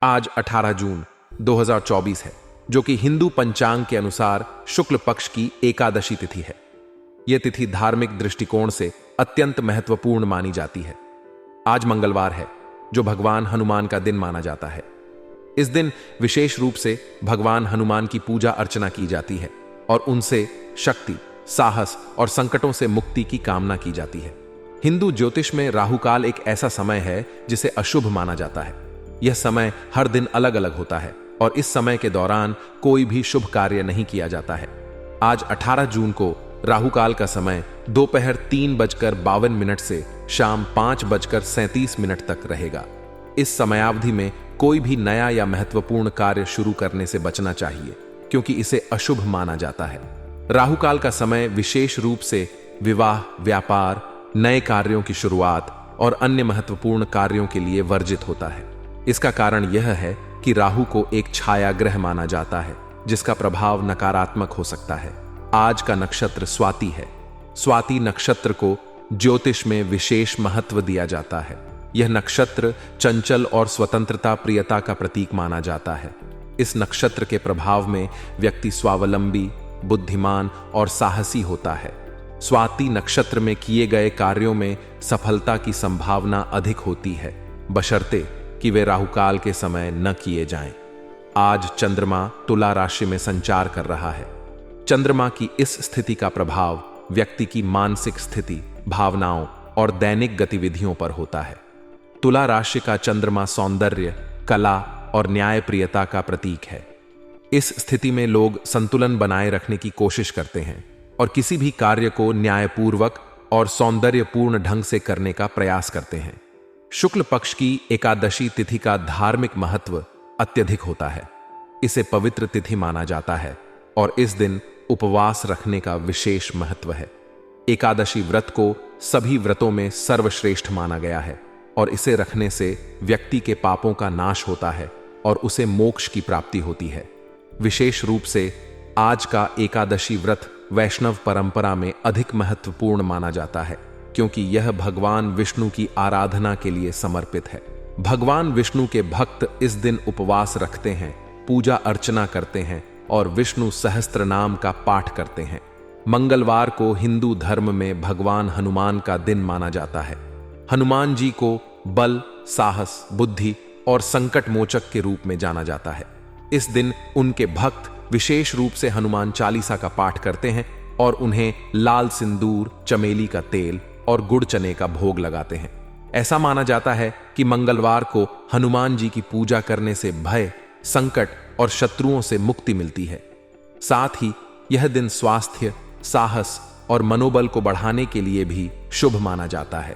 आज 18 जून 2024 है, जो कि हिंदू पंचांग के अनुसार शुक्ल पक्ष की एकादशी तिथि है। यह तिथि धार्मिक दृष्टिकोण से अत्यंत महत्वपूर्ण मानी जाती है। आज मंगलवार है, जो भगवान हनुमान का दिन माना जाता है। इस दिन विशेष रूप से भगवान हनुमान की पूजा अर्चना की जाती है और उनसे शक्ति, साहस और संकटों से मुक्ति की कामना की जाती है। हिंदू ज्योतिष में राहुकाल एक ऐसा समय है जिसे अशुभ माना जाता है। यह समय हर दिन अलग अलग होता है और इस समय के दौरान कोई भी शुभ कार्य नहीं किया जाता है। आज 18 जून को राहुकाल का समय दोपहर 3:52 से शाम 5:37 तक रहेगा। इस समयावधि में कोई भी नया या महत्वपूर्ण कार्य शुरू करने से बचना चाहिए, क्योंकि इसे अशुभ माना जाता है। राहुकाल का समय विशेष रूप से विवाह, व्यापार, नए कार्यों की शुरुआत और अन्य महत्वपूर्ण कार्यों के लिए वर्जित होता है। इसका कारण यह है कि राहु को एक छाया ग्रह माना जाता है, जिसका प्रभाव नकारात्मक हो सकता है। आज का नक्षत्र स्वाति है। स्वाति नक्षत्र को ज्योतिष में विशेष महत्व दिया जाता है। यह नक्षत्र चंचल और स्वतंत्रता प्रियता का प्रतीक माना जाता है। इस नक्षत्र के प्रभाव में व्यक्ति स्वावलंबी, बुद्धिमान और साहसी होता है। स्वाति नक्षत्र में किए गए कार्यों में सफलता की संभावना अधिक होती है, बशर्ते कि वे राहुकाल के समय न किए जाएं। आज चंद्रमा तुला राशि में संचार कर रहा है। चंद्रमा की इस स्थिति का प्रभाव व्यक्ति की मानसिक स्थिति, भावनाओं और दैनिक गतिविधियों पर होता है। तुला राशि का चंद्रमा सौंदर्य, कला और न्यायप्रियता का प्रतीक है। इस स्थिति में लोग संतुलन बनाए रखने की कोशिश करते हैं और किसी भी कार्य को न्यायपूर्वक और सौंदर्यपूर्ण ढंग से करने का प्रयास करते हैं। शुक्ल पक्ष की एकादशी तिथि का धार्मिक महत्व अत्यधिक होता है। इसे पवित्र तिथि माना जाता है और इस दिन उपवास रखने का विशेष महत्व है। एकादशी व्रत को सभी व्रतों में सर्वश्रेष्ठ माना गया है और इसे रखने से व्यक्ति के पापों का नाश होता है और उसे मोक्ष की प्राप्ति होती है। विशेष रूप से आज का एकादशी व्रत वैष्णव परंपरा में अधिक महत्वपूर्ण माना जाता है, क्योंकि यह भगवान विष्णु की आराधना के लिए समर्पित है। भगवान विष्णु के भक्त इस दिन उपवास रखते हैं, पूजा अर्चना करते हैं और विष्णु सहस्त्र नाम का पाठ करते हैं। मंगलवार को हिंदू धर्म में भगवान हनुमान का दिन माना जाता है। हनुमान जी को बल, साहस, बुद्धि और संकट मोचक के रूप में जाना जाता है। इस दिन उनके भक्त विशेष रूप से हनुमान चालीसा का पाठ करते हैं और उन्हें लाल सिंदूर, चमेली का तेल और गुड़ चने का भोग लगाते हैं। ऐसा माना जाता है कि मंगलवार को हनुमान जी की पूजा करने से भय, संकट और शत्रुओं से मुक्ति मिलती है। साथ ही यह दिन स्वास्थ्य, साहस और मनोबल को बढ़ाने के लिए भी शुभ माना जाता है।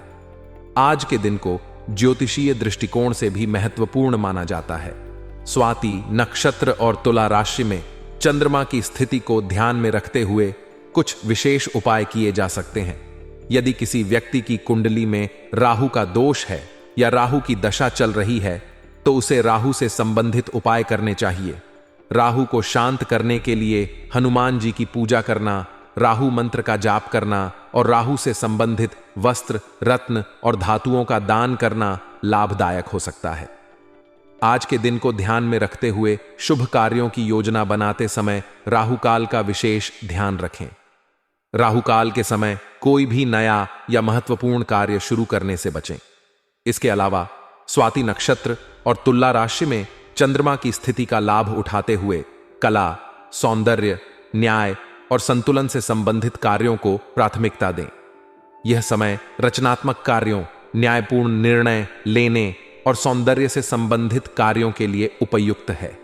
आज के दिन को ज्योतिषीय दृष्टिकोण से भी महत्वपूर्ण माना जाता है। स्वाति नक्षत्र और तुला राशि में चंद्रमा की स्थिति को ध्यान में रखते हुए कुछ विशेष उपाय किए जा सकते हैं। यदि किसी व्यक्ति की कुंडली में राहु का दोष है या राहु की दशा चल रही है, तो उसे राहु से संबंधित उपाय करने चाहिए। राहु को शांत करने के लिए हनुमान जी की पूजा करना, राहु मंत्र का जाप करना और राहु से संबंधित वस्त्र, रत्न और धातुओं का दान करना लाभदायक हो सकता है। आज के दिन को ध्यान में रखते हुए शुभ कार्यों की योजना बनाते समय राहुकाल का विशेष ध्यान रखें। राहुकाल के समय कोई भी नया या महत्वपूर्ण कार्य शुरू करने से बचें। इसके अलावा स्वाति नक्षत्र और तुला राशि में चंद्रमा की स्थिति का लाभ उठाते हुए कला, सौंदर्य, न्याय और संतुलन से संबंधित कार्यों को प्राथमिकता दें। यह समय रचनात्मक कार्यों, न्यायपूर्ण निर्णय लेने और सौंदर्य से संबंधित कार्यों के लिए उपयुक्त है।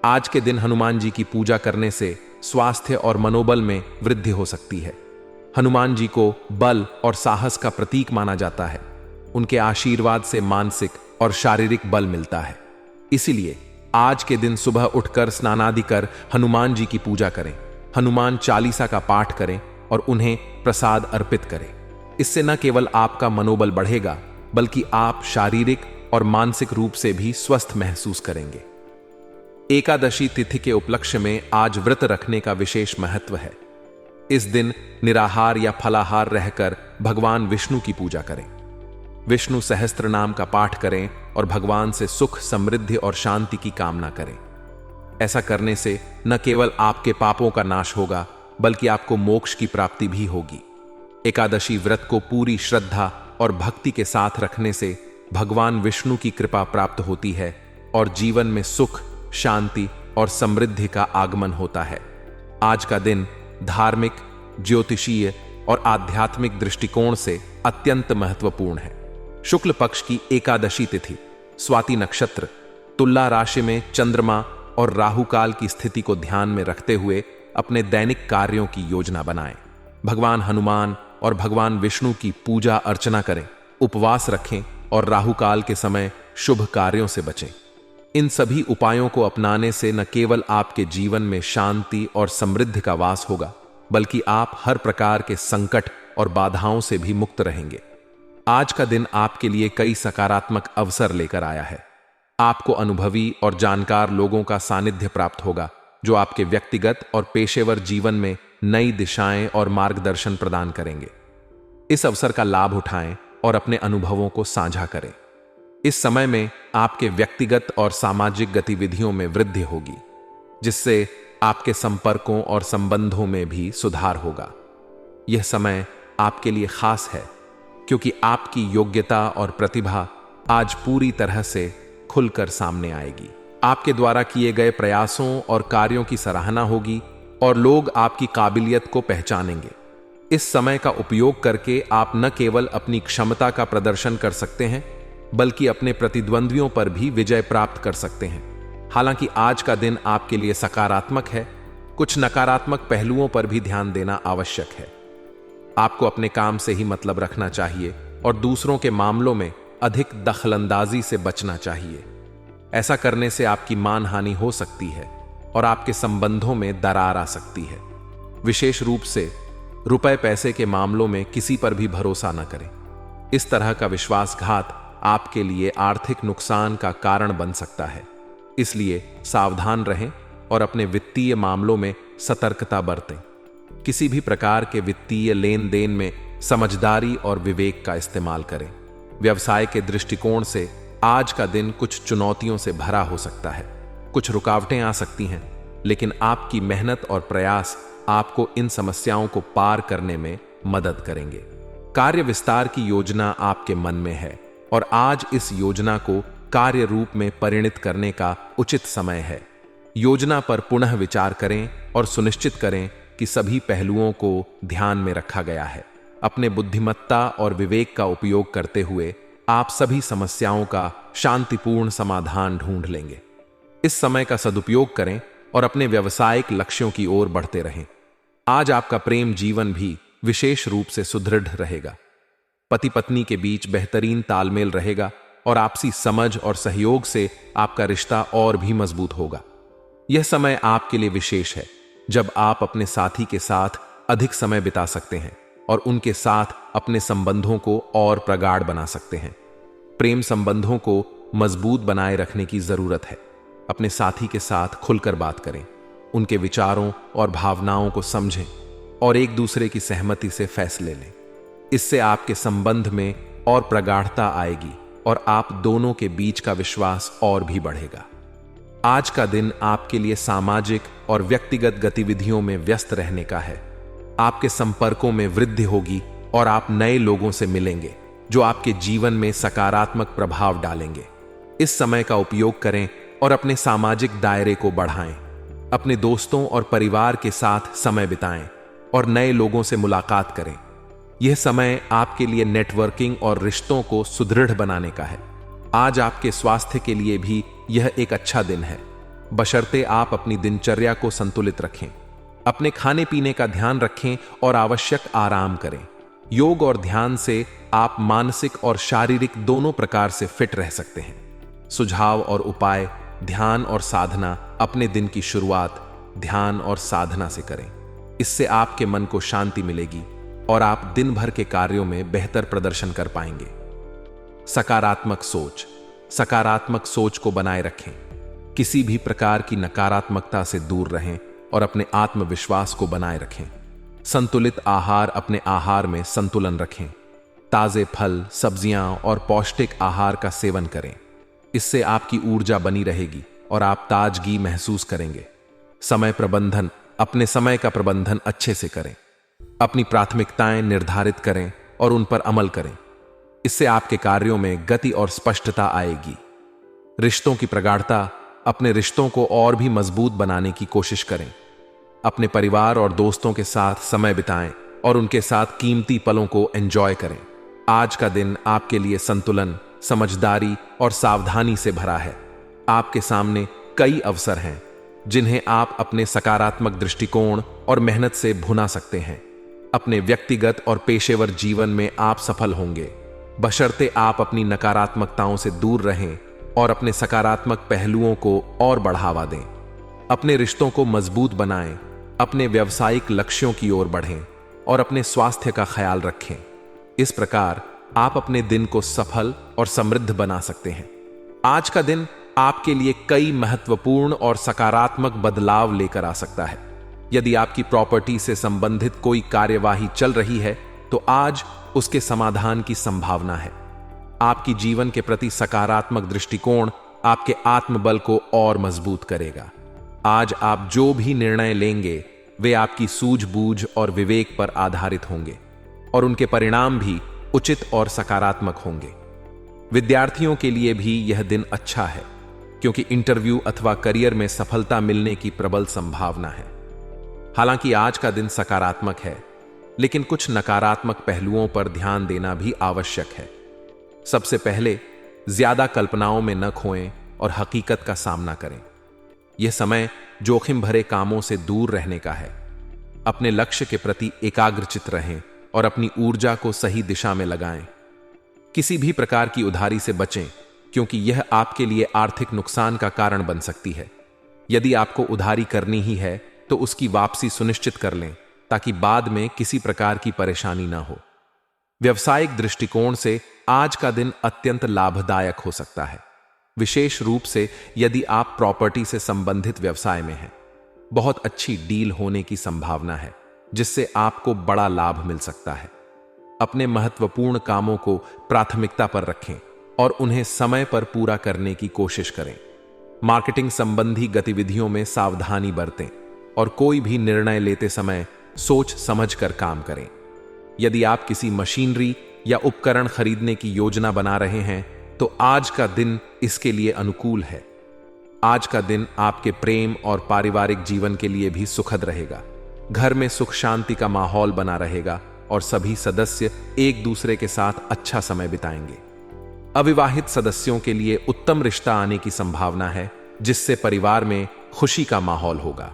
आज के दिन हनुमान जी की पूजा करने से स्वास्थ्य और मनोबल में वृद्धि हो सकती है। हनुमान जी को बल और साहस का प्रतीक माना जाता है। उनके आशीर्वाद से मानसिक और शारीरिक बल मिलता है। इसीलिए आज के दिन सुबह उठकर स्नानादि कर हनुमान जी की पूजा करें, हनुमान चालीसा का पाठ करें और उन्हें प्रसाद अर्पित करें। इससे न केवल आपका मनोबल बढ़ेगा, बल्कि आप शारीरिक और मानसिक रूप से भी स्वस्थ महसूस करेंगे। एकादशी तिथि के उपलक्ष्य में आज व्रत रखने का विशेष महत्व है। इस दिन निराहार या फलाहार रहकर भगवान विष्णु की पूजा करें। विष्णु सहस्त्र नाम का पाठ करें और भगवान से सुख, समृद्धि और शांति की कामना करें। ऐसा करने से न केवल आपके पापों का नाश होगा, बल्कि आपको मोक्ष की प्राप्ति भी होगी। एकादशी व्रत को पूरी श्रद्धा और भक्ति के साथ रखने से भगवान विष्णु की कृपा प्राप्त होती है और जीवन में सुख, शांति और समृद्धि का आगमन होता है। आज का दिन धार्मिक, ज्योतिषीय और आध्यात्मिक दृष्टिकोण से अत्यंत महत्वपूर्ण है। शुक्ल पक्ष की एकादशी तिथि, स्वाति नक्षत्र, तुला राशि में चंद्रमा और राहु काल की स्थिति को ध्यान में रखते हुए अपने दैनिक कार्यों की योजना बनाएं। भगवान हनुमान और भगवान विष्णु की पूजा अर्चना करें, उपवास रखें और राहु काल के समय शुभ कार्यों से बचें। इन सभी उपायों को अपनाने से न केवल आपके जीवन में शांति और समृद्धि का वास होगा, बल्कि आप हर प्रकार के संकट और बाधाओं से भी मुक्त रहेंगे। आज का दिन आपके लिए कई सकारात्मक अवसर लेकर आया है। आपको अनुभवी और जानकार लोगों का सानिध्य प्राप्त होगा, जो आपके व्यक्तिगत और पेशेवर जीवन में नई दिशाएं और मार्गदर्शन प्रदान करेंगे। इस अवसर का लाभ उठाएं और अपने अनुभवों को साझा करें। इस समय में आपके व्यक्तिगत और सामाजिक गतिविधियों में वृद्धि होगी, जिससे आपके संपर्कों और संबंधों में भी सुधार होगा। यह समय आपके लिए खास है, क्योंकि आपकी योग्यता और प्रतिभा आज पूरी तरह से खुलकर सामने आएगी। आपके द्वारा किए गए प्रयासों और कार्यों की सराहना होगी और लोग आपकी काबिलियत को पहचानेंगे। इस समय का उपयोग करके आप न केवल अपनी क्षमता का प्रदर्शन कर सकते हैं, बल्कि अपने प्रतिद्वंद्वियों पर भी विजय प्राप्त कर सकते हैं। हालांकि आज का दिन आपके लिए सकारात्मक है, कुछ नकारात्मक पहलुओं पर भी ध्यान देना आवश्यक है। आपको अपने काम से ही मतलब रखना चाहिए और दूसरों के मामलों में अधिक दखलंदाजी से बचना चाहिए। ऐसा करने से आपकी मानहानि हो सकती है और आपके संबंधों में दरार आ सकती है। विशेष रूप से रुपए पैसे के मामलों में किसी पर भी भरोसा न करें। इस तरह का विश्वासघात आपके लिए आर्थिक नुकसान का कारण बन सकता है। इसलिए सावधान रहें और अपने वित्तीय मामलों में सतर्कता बरतें। किसी भी प्रकार के वित्तीय लेन देन में समझदारी और विवेक का इस्तेमाल करें। व्यवसाय के दृष्टिकोण से आज का दिन कुछ चुनौतियों से भरा हो सकता है। कुछ रुकावटें आ सकती हैं, लेकिन आपकी मेहनत और प्रयास आपको इन समस्याओं को पार करने में मदद करेंगे। कार्य विस्तार की योजना आपके मन में है और आज इस योजना को कार्य रूप में परिणित करने का उचित समय है। योजना पर पुनः विचार करें और सुनिश्चित करें कि सभी पहलुओं को ध्यान में रखा गया है। अपने बुद्धिमत्ता और विवेक का उपयोग करते हुए आप सभी समस्याओं का शांतिपूर्ण समाधान ढूंढ लेंगे। इस समय का सदुपयोग करें और अपने व्यावसायिक लक्ष्यों की ओर बढ़ते रहें। आज आपका प्रेम जीवन भी विशेष रूप से सुदृढ़ रहेगा। पति पत्नी के बीच बेहतरीन तालमेल रहेगा और आपसी समझ और सहयोग से आपका रिश्ता और भी मजबूत होगा। यह समय आपके लिए विशेष है, जब आप अपने साथी के साथ अधिक समय बिता सकते हैं और उनके साथ अपने संबंधों को और प्रगाढ़ बना सकते हैं। प्रेम संबंधों को मजबूत बनाए रखने की जरूरत है। अपने साथी के साथ खुलकर बात करें, उनके विचारों और भावनाओं को समझें और एक दूसरे की सहमति से फैसले लें। इससे आपके संबंध में और प्रगाढ़ता आएगी और आप दोनों के बीच का विश्वास और भी बढ़ेगा। आज का दिन आपके लिए सामाजिक और व्यक्तिगत गतिविधियों में व्यस्त रहने का है। आपके संपर्कों में वृद्धि होगी और आप नए लोगों से मिलेंगे, जो आपके जीवन में सकारात्मक प्रभाव डालेंगे। इस समय का उपयोग करें और अपने सामाजिक दायरे को बढ़ाएं। अपने दोस्तों और परिवार के साथ समय बिताएं और नए लोगों से मुलाकात करें। यह समय आपके लिए नेटवर्किंग और रिश्तों को सुदृढ़ बनाने का है। आज आपके स्वास्थ्य के लिए भी यह एक अच्छा दिन है, बशर्ते आप अपनी दिनचर्या को संतुलित रखें। अपने खाने पीने का ध्यान रखें और आवश्यक आराम करें। योग और ध्यान से आप मानसिक और शारीरिक दोनों प्रकार से फिट रह सकते हैं। सुझाव और उपाय: ध्यान और साधना। अपने दिन की शुरुआत ध्यान और साधना से करें। इससे आपके मन को शांति मिलेगी और आप दिन भर के कार्यों में बेहतर प्रदर्शन कर पाएंगे। सकारात्मक सोच। सकारात्मक सोच को बनाए रखें। किसी भी प्रकार की नकारात्मकता से दूर रहें और अपने आत्मविश्वास को बनाए रखें। संतुलित आहार। अपने आहार में संतुलन रखें। ताजे फल, सब्जियां और पौष्टिक आहार का सेवन करें। इससे आपकी ऊर्जा बनी रहेगी और आप ताजगी महसूस करेंगे। समय प्रबंधन, अपने समय का प्रबंधन अच्छे से करें। अपनी प्राथमिकताएं निर्धारित करें और उन पर अमल करें। इससे आपके कार्यों में गति और स्पष्टता आएगी। रिश्तों की प्रगाढ़ता, अपने रिश्तों को और भी मजबूत बनाने की कोशिश करें। अपने परिवार और दोस्तों के साथ समय बिताएं और उनके साथ कीमती पलों को एंजॉय करें। आज का दिन आपके लिए संतुलन, समझदारी और सावधानी से भरा है। आपके सामने कई अवसर हैं जिन्हें आप अपने सकारात्मक दृष्टिकोण और मेहनत से भुना सकते हैं। अपने व्यक्तिगत और पेशेवर जीवन में आप सफल होंगे, बशर्ते आप अपनी नकारात्मकताओं से दूर रहें और अपने सकारात्मक पहलुओं को और बढ़ावा दें। अपने रिश्तों को मजबूत बनाएं, अपने व्यावसायिक लक्ष्यों की ओर बढ़ें और अपने स्वास्थ्य का ख्याल रखें। इस प्रकार आप अपने दिन को सफल और समृद्ध बना सकते हैं। आज का दिन आपके लिए कई महत्वपूर्ण और सकारात्मक बदलाव लेकर आ सकता है। यदि आपकी प्रॉपर्टी से संबंधित कोई कार्यवाही चल रही है तो आज उसके समाधान की संभावना है। आपकी जीवन के प्रति सकारात्मक दृष्टिकोण आपके आत्मबल को और मजबूत करेगा। आज आप जो भी निर्णय लेंगे वे आपकी सूझबूझ और विवेक पर आधारित होंगे और उनके परिणाम भी उचित और सकारात्मक होंगे। विद्यार्थियों के लिए भी यह दिन अच्छा है क्योंकि इंटरव्यू अथवा करियर में सफलता मिलने की प्रबल संभावना है। हालांकि आज का दिन सकारात्मक है, लेकिन कुछ नकारात्मक पहलुओं पर ध्यान देना भी आवश्यक है। सबसे पहले, ज्यादा कल्पनाओं में न खोएं और हकीकत का सामना करें। यह समय जोखिम भरे कामों से दूर रहने का है। अपने लक्ष्य के प्रति एकाग्रचित रहें और अपनी ऊर्जा को सही दिशा में लगाएं। किसी भी प्रकार की उधारी से बचें क्योंकि यह आपके लिए आर्थिक नुकसान का कारण बन सकती है। यदि आपको उधारी करनी ही है तो उसकी वापसी सुनिश्चित कर लें ताकि बाद में किसी प्रकार की परेशानी ना हो। व्यवसायिक दृष्टिकोण से आज का दिन अत्यंत लाभदायक हो सकता है, विशेष रूप से यदि आप प्रॉपर्टी से संबंधित व्यवसाय में हैं। बहुत अच्छी डील होने की संभावना है जिससे आपको बड़ा लाभ मिल सकता है। अपने महत्वपूर्ण कामों को प्राथमिकता पर रखें और उन्हें समय पर पूरा करने की कोशिश करें। मार्केटिंग संबंधी गतिविधियों में सावधानी बरतें और कोई भी निर्णय लेते समय सोच समझकर काम करें। यदि आप किसी मशीनरी या उपकरण खरीदने की योजना बना रहे हैं तो आज का दिन इसके लिए अनुकूल है। आज का दिन आपके प्रेम और पारिवारिक जीवन के लिए भी सुखद रहेगा। घर में सुख शांति का माहौल बना रहेगा और सभी सदस्य एक दूसरे के साथ अच्छा समय बिताएंगे। अविवाहित सदस्यों के लिए उत्तम रिश्ता आने की संभावना है जिससे परिवार में खुशी का माहौल होगा।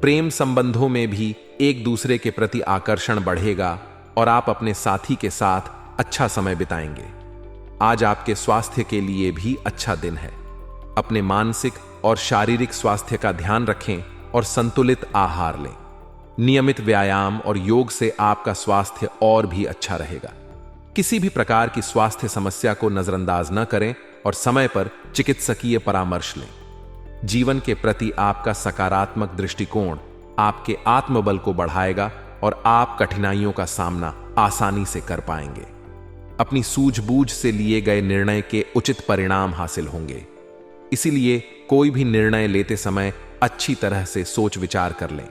प्रेम संबंधों में भी एक दूसरे के प्रति आकर्षण बढ़ेगा और आप अपने साथी के साथ अच्छा समय बिताएंगे। आज आपके स्वास्थ्य के लिए भी अच्छा दिन है। अपने मानसिक और शारीरिक स्वास्थ्य का ध्यान रखें और संतुलित आहार लें। नियमित व्यायाम और योग से आपका स्वास्थ्य और भी अच्छा रहेगा। किसी भी प्रकार की स्वास्थ्य समस्या को नजरअंदाज न करें और समय पर चिकित्सकीय परामर्श लें। जीवन के प्रति आपका सकारात्मक दृष्टिकोण आपके आत्मबल को बढ़ाएगा और आप कठिनाइयों का सामना आसानी से कर पाएंगे। अपनी सूझबूझ से लिए गए निर्णय के उचित परिणाम हासिल होंगे। इसीलिए कोई भी निर्णय लेते समय अच्छी तरह से सोच विचार कर लें।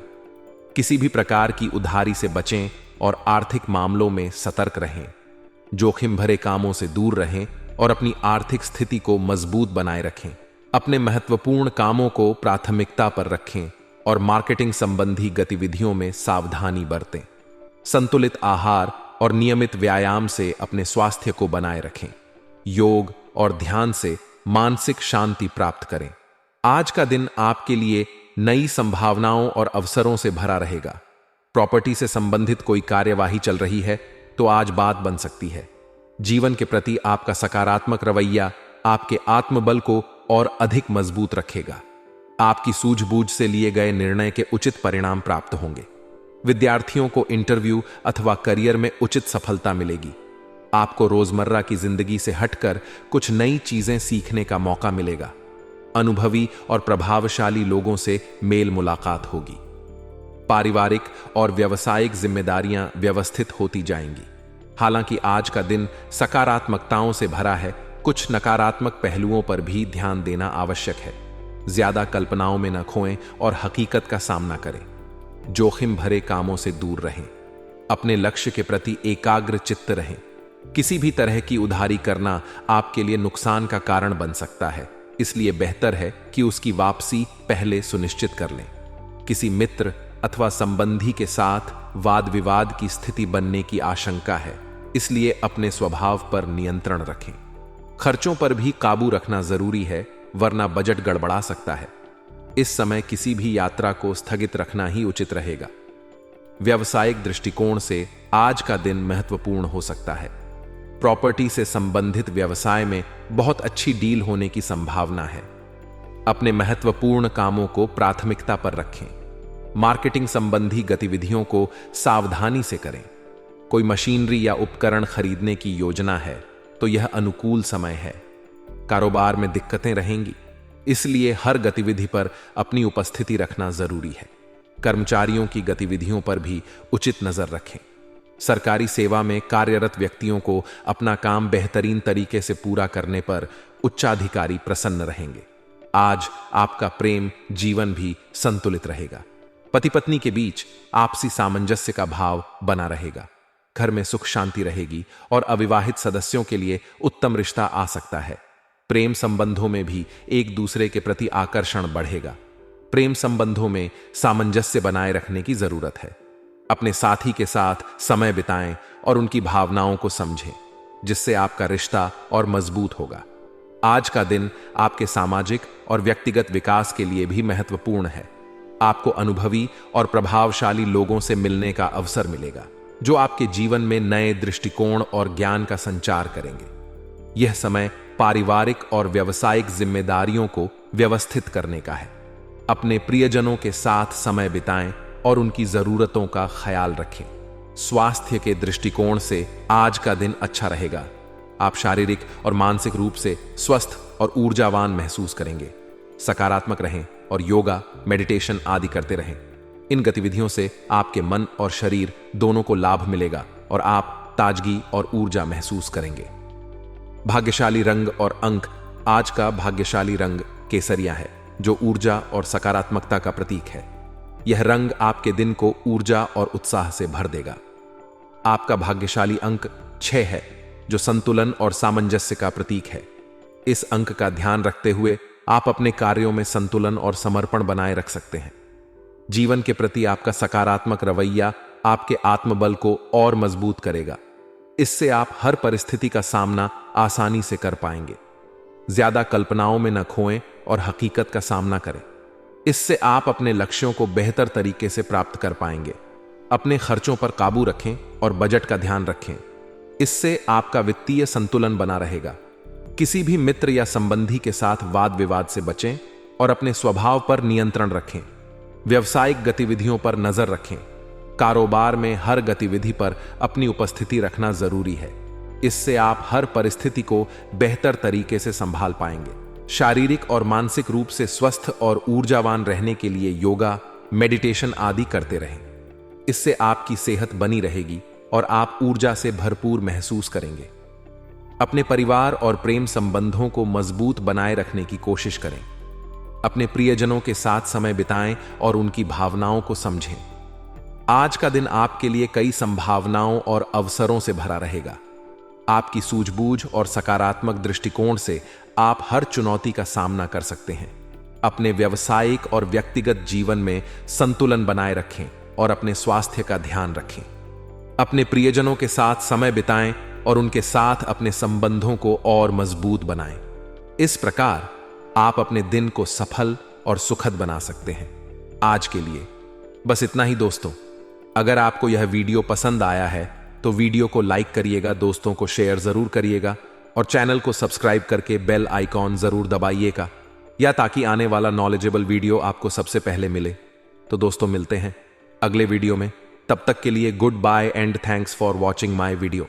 किसी भी प्रकार की उधारी से बचें और आर्थिक मामलों में सतर्क रहें। जोखिम भरे कामों से दूर रहें और अपनी आर्थिक स्थिति को मजबूत बनाए रखें। अपने महत्वपूर्ण कामों को प्राथमिकता पर रखें और मार्केटिंग संबंधी गतिविधियों में सावधानी बरतें। संतुलित आहार और नियमित व्यायाम से अपने स्वास्थ्य को बनाए रखें। योग और ध्यान से मानसिक शांति प्राप्त करें। आज का दिन आपके लिए नई संभावनाओं और अवसरों से भरा रहेगा। प्रॉपर्टी से संबंधित कोई कार्यवाही चल रही है तो आज बात बन सकती है। जीवन के प्रति आपका सकारात्मक रवैया आपके आत्मबल को और अधिक मजबूत रखेगा। आपकी सूझबूझ से लिए गए निर्णय के उचित परिणाम प्राप्त होंगे। विद्यार्थियों को इंटरव्यू अथवा करियर में उचित सफलता मिलेगी। आपको रोजमर्रा की जिंदगी से हटकर कुछ नई चीजें सीखने का मौका मिलेगा। अनुभवी और प्रभावशाली लोगों से मेल मुलाकात होगी। पारिवारिक और व्यावसायिक जिम्मेदारियां व्यवस्थित होती जाएंगी। हालांकि आज का दिन सकारात्मकताओं से भरा है, कुछ नकारात्मक पहलुओं पर भी ध्यान देना आवश्यक है। ज्यादा कल्पनाओं में न खोएं और हकीकत का सामना करें। जोखिम भरे कामों से दूर रहें। अपने लक्ष्य के प्रति एकाग्र चित्त रहें। किसी भी तरह की उधारी करना आपके लिए नुकसान का कारण बन सकता है, इसलिए बेहतर है कि उसकी वापसी पहले सुनिश्चित कर लें। किसी मित्र अथवा संबंधी के साथ वाद विवाद की स्थिति बनने की आशंका है, इसलिए अपने स्वभाव पर नियंत्रण रखें। खर्चों पर भी काबू रखना जरूरी है, वरना बजट गड़बड़ा सकता है। इस समय किसी भी यात्रा को स्थगित रखना ही उचित रहेगा। व्यावसायिक दृष्टिकोण से आज का दिन महत्वपूर्ण हो सकता है। प्रॉपर्टी से संबंधित व्यवसाय में बहुत अच्छी डील होने की संभावना है। अपने महत्वपूर्ण कामों को प्राथमिकता पर रखें। मार्केटिंग संबंधी गतिविधियों को सावधानी से करें। कोई मशीनरी या उपकरण खरीदने की योजना है तो यह अनुकूल समय है। कारोबार में दिक्कतें रहेंगी, इसलिए हर गतिविधि पर अपनी उपस्थिति रखना जरूरी है। कर्मचारियों की गतिविधियों पर भी उचित नजर रखें। सरकारी सेवा में कार्यरत व्यक्तियों को अपना काम बेहतरीन तरीके से पूरा करने पर उच्चाधिकारी प्रसन्न रहेंगे। आज आपका प्रेम जीवन भी संतुलित रहेगा। पति पत्नी के बीच आपसी सामंजस्य का भाव बना रहेगा। घर में सुख शांति रहेगी और अविवाहित सदस्यों के लिए उत्तम रिश्ता आ सकता है। प्रेम संबंधों में भी एक दूसरे के प्रति आकर्षण बढ़ेगा। प्रेम संबंधों में सामंजस्य बनाए रखने की जरूरत है। अपने साथी के साथ समय बिताएं और उनकी भावनाओं को समझें, जिससे आपका रिश्ता और मजबूत होगा। आज का दिन आपके सामाजिक और व्यक्तिगत विकास के लिए भी महत्वपूर्ण है। आपको अनुभवी और प्रभावशाली लोगों से मिलने का अवसर मिलेगा, जो आपके जीवन में नए दृष्टिकोण और ज्ञान का संचार करेंगे। यह समय पारिवारिक और व्यावसायिक जिम्मेदारियों को व्यवस्थित करने का है। अपने प्रियजनों के साथ समय बिताएं और उनकी जरूरतों का ख्याल रखें। स्वास्थ्य के दृष्टिकोण से आज का दिन अच्छा रहेगा। आप शारीरिक और मानसिक रूप से स्वस्थ और ऊर्जावान महसूस करेंगे। सकारात्मक रहें और योगा, मेडिटेशन आदि करते रहें। इन गतिविधियों से आपके मन और शरीर दोनों को लाभ मिलेगा और आप ताजगी और ऊर्जा महसूस करेंगे। भाग्यशाली रंग और अंक। आज का भाग्यशाली रंग केसरिया है, जो ऊर्जा और सकारात्मकता का प्रतीक है। यह रंग आपके दिन को ऊर्जा और उत्साह से भर देगा। आपका भाग्यशाली अंक 6 है, जो संतुलन और सामंजस्य का प्रतीक है। इस अंक का ध्यान रखते हुए आप अपने कार्यों में संतुलन और समर्पण बनाए रख सकते हैं। जीवन के प्रति आपका सकारात्मक रवैया आपके आत्मबल को और मजबूत करेगा। इससे आप हर परिस्थिति का सामना आसानी से कर पाएंगे। ज्यादा कल्पनाओं में न खोएं और हकीकत का सामना करें। इससे आप अपने लक्ष्यों को बेहतर तरीके से प्राप्त कर पाएंगे। अपने खर्चों पर काबू रखें और बजट का ध्यान रखें। इससे आपका वित्तीय संतुलन बना रहेगा। किसी भी मित्र या संबंधी के साथ वाद विवाद से बचें और अपने स्वभाव पर नियंत्रण रखें। व्यावसायिक गतिविधियों पर नजर रखें। कारोबार में हर गतिविधि पर अपनी उपस्थिति रखना जरूरी है। इससे आप हर परिस्थिति को बेहतर तरीके से संभाल पाएंगे। शारीरिक और मानसिक रूप से स्वस्थ और ऊर्जावान रहने के लिए योगा, मेडिटेशन आदि करते रहें। इससे आपकी सेहत बनी रहेगी और आप ऊर्जा से भरपूर महसूस करेंगे। अपने परिवार और प्रेम संबंधों को मजबूत बनाए रखने की कोशिश करें। अपने प्रियजनों के साथ समय बिताएं और उनकी भावनाओं को समझें। आज का दिन आपके लिए कई संभावनाओं और अवसरों से भरा रहेगा। आपकी सूझबूझ और सकारात्मक दृष्टिकोण से आप हर चुनौती का सामना कर सकते हैं। अपने व्यावसायिक और व्यक्तिगत जीवन में संतुलन बनाए रखें और अपने स्वास्थ्य का ध्यान रखें। अपने प्रियजनों के साथ समय बिताएं और उनके साथ अपने संबंधों को और मजबूत बनाएं। इस प्रकार आप अपने दिन को सफल और सुखद बना सकते हैं। आज के लिए बस इतना ही दोस्तों। अगर आपको यह वीडियो पसंद आया है तो वीडियो को लाइक करिएगा, दोस्तों को शेयर जरूर करिएगा और चैनल को सब्सक्राइब करके बेल आइकॉन जरूर दबाइएगा, या ताकि आने वाला नॉलेजेबल वीडियो आपको सबसे पहले मिले। तो दोस्तों मिलते हैं अगले वीडियो में। तब तक के लिए good bye and thanks for watching my video.